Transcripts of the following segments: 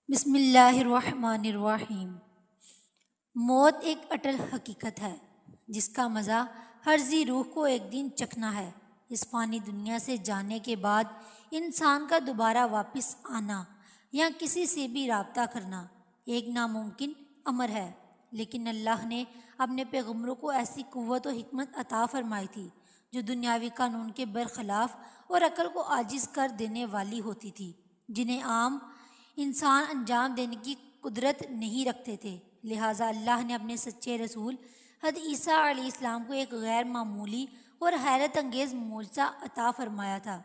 بسم اللہ الرحمن الرحیم۔ موت ایک اٹل حقیقت ہے جس کا مزہ ہر ذی روح کو ایک دن چکھنا ہے۔ اس فانی دنیا سے جانے کے بعد انسان کا دوبارہ واپس آنا یا کسی سے بھی رابطہ کرنا ایک ناممکن امر ہے، لیکن اللہ نے اپنے پیغمبروں کو ایسی قوت و حکمت عطا فرمائی تھی جو دنیاوی قانون کے برخلاف اور عقل کو عاجز کر دینے والی ہوتی تھی، جنہیں عام انسان انجام دینے کی قدرت نہیں رکھتے تھے۔ لہٰذا اللہ نے اپنے سچے رسول حضرت عیسیٰ علیہ السلام کو ایک غیر معمولی اور حیرت انگیز معجزہ عطا فرمایا تھا۔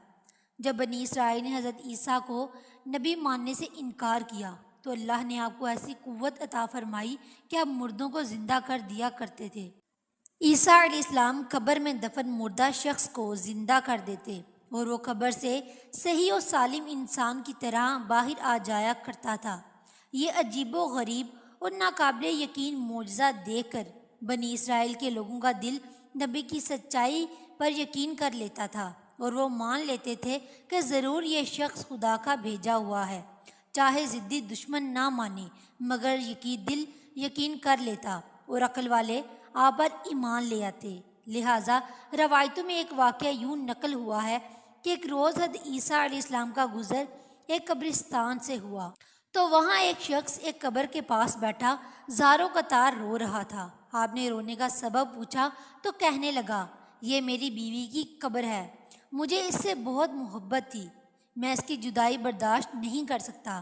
جب بنی اسرائیل نے حضرت عیسیٰ کو نبی ماننے سے انکار کیا تو اللہ نے آپ کو ایسی قوت عطا فرمائی کہ آپ مردوں کو زندہ کر دیا کرتے تھے۔ عیسیٰ علیہ السلام قبر میں دفن مردہ شخص کو زندہ کر دیتے اور وہ قبر سے صحیح و سالم انسان کی طرح باہر آ جایا کرتا تھا۔ یہ عجیب و غریب اور ناقابل یقین معجزہ دیکھ کر بنی اسرائیل کے لوگوں کا دل نبی کی سچائی پر یقین کر لیتا تھا اور وہ مان لیتے تھے کہ ضرور یہ شخص خدا کا بھیجا ہوا ہے، چاہے ضدی دشمن نہ مانے مگر دل یقین کر لیتا اور عقل والے آپ پر ایمان لے آتے۔ لہٰذا روایتوں میں ایک واقعہ یوں نقل ہوا ہے کہ ایک روز حضرت عیسیٰ علیہ السلام کا گزر ایک قبرستان سے ہوا تو وہاں ایک شخص ایک قبر کے پاس بیٹھا زاروں قطار رو رہا تھا۔ آپ نے رونے کا سبب پوچھا تو کہنے لگا، یہ میری بیوی کی قبر ہے، مجھے اس سے بہت محبت تھی، میں اس کی جدائی برداشت نہیں کر سکتا،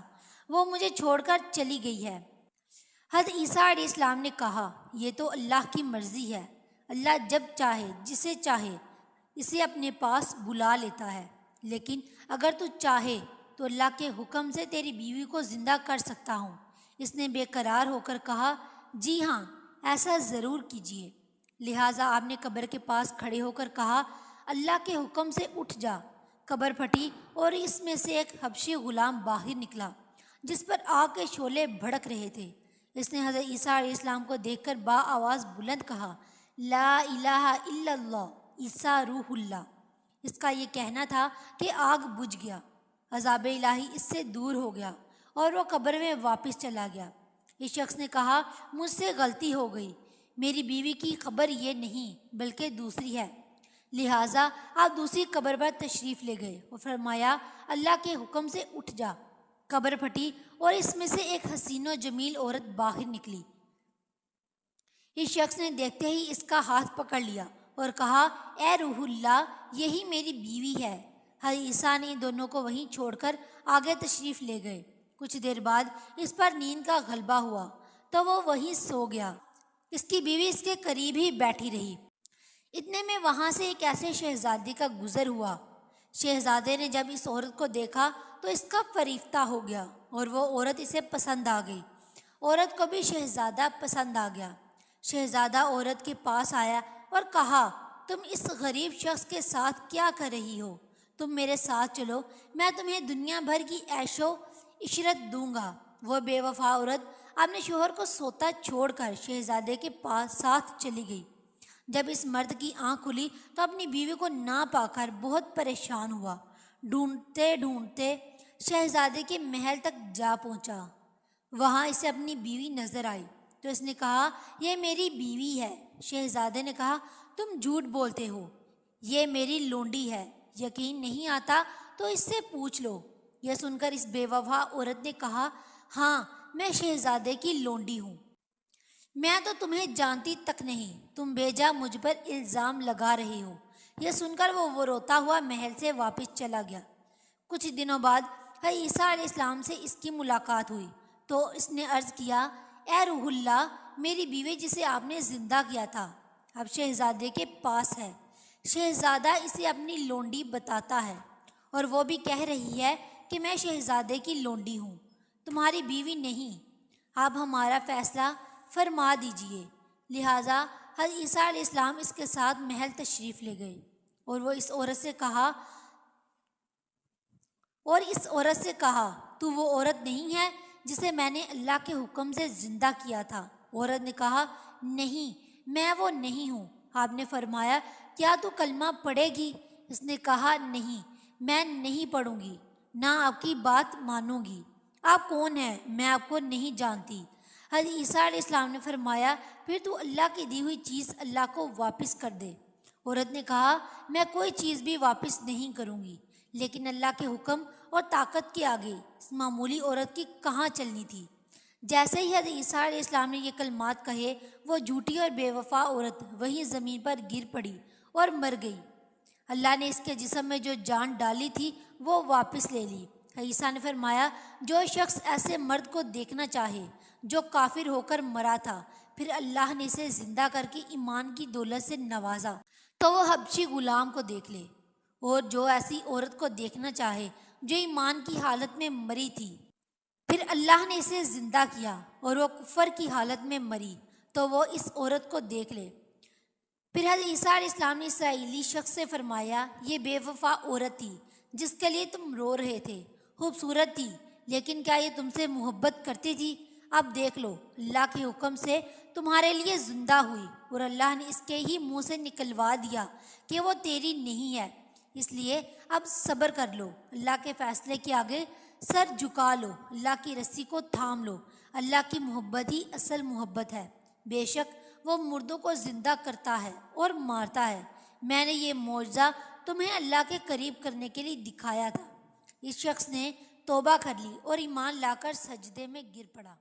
وہ مجھے چھوڑ کر چلی گئی ہے۔ حضرت عیسیٰ علیہ السلام نے کہا، یہ تو اللہ کی مرضی ہے، اللہ جب چاہے جسے چاہے اسے اپنے پاس بلا لیتا ہے، لیکن اگر تو چاہے تو اللہ کے حکم سے تیری بیوی کو زندہ کر سکتا ہوں۔ اس نے بے قرار ہو کر کہا، جی ہاں، ایسا ضرور کیجیے۔ لہٰذا آپ نے قبر کے پاس کھڑے ہو کر کہا، اللہ کے حکم سے اٹھ جا۔ قبر پھٹی اور اس میں سے ایک حبشی غلام باہر نکلا جس پر آگ کے شعلے بھڑک رہے تھے۔ اس نے حضرت عیسیٰ علیہ السلام کو دیکھ کر آواز بلند کہا، لا الہ الا اللہ، عیسیٰ روح اللہ۔ اس کا یہ کہنا تھا کہ آگ بجھ گیا، عذاب الہی اس سے دور ہو گیا اور وہ قبر میں واپس چلا گیا۔ اس شخص نے کہا، مجھ سے غلطی ہو گئی، میری بیوی کی قبر یہ نہیں بلکہ دوسری ہے۔ لہٰذا آپ دوسری قبر پر تشریف لے گئے اور فرمایا، اللہ کے حکم سے اٹھ جا۔ قبر پھٹی اور اس میں سے ایک حسین و جمیل عورت باہر نکلی۔ اس شخص نے دیکھتے ہی اس کا ہاتھ پکڑ لیا اور کہا، اے روح اللہ، یہی میری بیوی ہے۔ حضرت عیسیٰ نے دونوں کو وہیں چھوڑ کر آگے تشریف لے گئے۔ کچھ دیر بعد اس پر نیند کا غلبہ ہوا تو وہ وہیں سو گیا۔ اس کی بیوی اس کے قریب ہی بیٹھی رہی۔ اتنے میں وہاں سے ایک ایسے شہزادے کا گزر ہوا۔ شہزادے نے جب اس عورت کو دیکھا تو اس کا فریفتہ ہو گیا اور وہ عورت اسے پسند آ گئی۔ عورت کو بھی شہزادہ پسند آ گیا۔ شہزادہ عورت کے پاس آیا اور کہا، تم اس غریب شخص کے ساتھ کیا کر رہی ہو؟ تم میرے ساتھ چلو، میں تمہیں دنیا بھر کی عیش و عشرت دوں گا۔ وہ بے وفا عورت اپنے شوہر کو سوتا چھوڑ کر شہزادے کے پاس ساتھ چلی گئی۔ جب اس مرد کی آنکھ کھلی تو اپنی بیوی کو نہ پا کر بہت پریشان ہوا۔ ڈھونڈتے ڈھونڈتے شہزادے کے محل تک جا پہنچا۔ وہاں اسے اپنی بیوی نظر آئی تو اس نے کہا، یہ میری بیوی ہے۔ شہزادے نے کہا، تم جھوٹ بولتے ہو، یہ میری لونڈی ہے، یقین نہیں آتا تو اس سے پوچھ لو۔ یہ سن کر اس بے وفا عورت نے کہا، ہاں، میں شہزادے کی لونڈی ہوں، میں تو تمہیں جانتی تک نہیں، تم بیجا مجھ پر الزام لگا رہے ہو۔ یہ سن کر وہ روتا ہوا محل سے واپس چلا گیا۔ کچھ دنوں بعد حضرت عیسیٰ علیہ السلام سے اس کی ملاقات ہوئی تو اس نے عرض کیا، اے روح اللہ، میری بیوی جسے آپ نے زندہ کیا تھا اب شہزادے کے پاس ہے۔ شہزادہ اسے اپنی لونڈی بتاتا ہے اور وہ بھی کہہ رہی ہے کہ میں شہزادے کی لونڈی ہوں، تمہاری بیوی نہیں، آپ ہمارا فیصلہ فرما دیجئے۔ لہٰذا حضرت عیسیٰ علیہ السلام اس کے ساتھ محل تشریف لے گئے اور وہ اس عورت سے کہا، تو وہ عورت نہیں ہے جسے میں نے اللہ کے حکم سے زندہ کیا تھا؟ عورت نے کہا، نہیں، میں وہ نہیں ہوں۔ آپ نے فرمایا، کیا تو کلمہ پڑھے گی؟ اس نے کہا، نہیں، میں نہیں پڑھوں گی، نہ آپ کی بات مانوں گی۔ آپ کون ہیں؟ میں آپ کو نہیں جانتی۔ حضرت عیسیٰ علیہ السلام نے فرمایا پھر تو اللہ کی دی ہوئی چیز اللہ کو واپس کر دے۔ عورت نے کہا میں کوئی چیز بھی واپس نہیں کروں گی، لیکن اللہ کے حکم اور طاقت کے آگے اس معمولی عورت کی کہاں چلنی تھی۔ جیسے ہی حضرت عیسیٰ علیہ السلام نے یہ کلمات کہے وہ جھوٹی اور بے وفا عورت وہیں زمین پر گر پڑی اور مر گئی۔ اللہ نے اس کے جسم میں جو جان ڈالی تھی وہ واپس لے لی۔ عیسیٰ نے فرمایا جو شخص ایسے مرد کو دیکھنا چاہے جو کافر ہو کر مرا تھا، پھر اللہ نے اسے زندہ کر کے ایمان کی دولت سے نوازا، تو وہ حبشی غلام کو دیکھ لے۔ اور جو ایسی عورت کو دیکھنا چاہے جو ایمان کی حالت میں مری تھی، پھر اللہ نے اسے زندہ کیا اور وہ کفر کی حالت میں مری، تو وہ اس عورت کو دیکھ لے۔ پھر حضرت عیسیٰ علیہ السلام نے اسرائیلی شخص سے فرمایا یہ بے وفا عورت تھی جس کے لیے تم رو رہے تھے، خوبصورت تھی، لیکن کیا یہ تم سے محبت کرتی تھی؟ اب دیکھ لو، اللہ کے حکم سے تمہارے لیے زندہ ہوئی اور اللہ نے اس کے ہی منہ سے نکلوا دیا کہ وہ تیری نہیں ہے۔ اس لیے اب صبر کر لو، اللہ کے فیصلے کے آگے سر جھکا لو، اللہ کی رسی کو تھام لو۔ اللہ کی محبت ہی اصل محبت ہے۔ بے شک وہ مردوں کو زندہ کرتا ہے اور مارتا ہے۔ میں نے یہ معجزہ تمہیں اللہ کے قریب کرنے کے لیے دکھایا تھا۔ اس شخص نے توبہ کر لی اور ایمان لا کر سجدے میں گر پڑا۔